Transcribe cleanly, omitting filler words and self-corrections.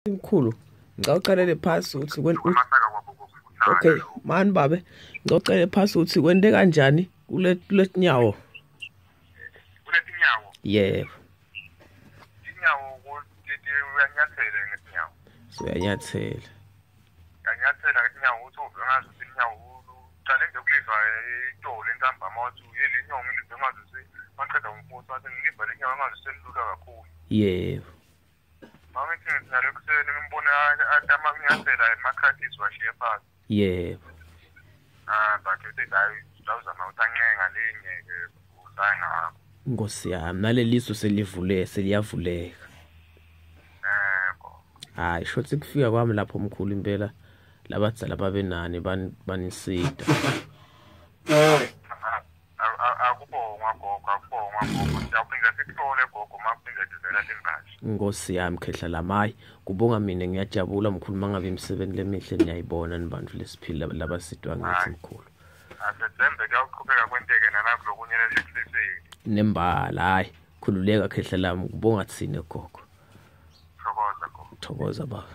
Mkhulu, ngicela phasi ukuthi okay, mani babe. Ngicela phasi ukuthi kwente kanjani kuletinyawo. Kuletinyawo? Yebo. Inyawo ukuthi uyanyathela ngesinyawo. Uyanyathela. Uyanyathela ngesinyawo ukuthi ungazi ukuthi inyawo uqale nje ukulizwa itolo entambama wathi uyelinyongo ilizwe ungazi ukuthi maqeda umfuso wathi ngilizwa lenyawo ungazi selilula kakhulu. Yebo. Mama ngithi nalokho senimbona amanyathela emakhratis washiya phansi. Yebo. But uthi hayi uzama utancenga linye ke usanga. Nkosi yami, naleliso seliyavuleka. Hayi, shothi kufika kwami lapho mkhulu impela labadzala babenani banisida. Akubongwa gogo. Siyaphinda sikuhlole gogo maphinda divela lembashi. Nkosi yami khehla lamayi, kubonga mina ngiyajabula mkhulu mangabe imisebenzi lemihle niyayibona nibantu lesiphila labasidwa ngathi mkhulu. Asembe kuyaqhubeka kwenteke nalapho lokunyela lesisini. Nembala, hayi, khululeka khehla lami, kubonga thina gogo. Thokoza gogo. Thokoza baba.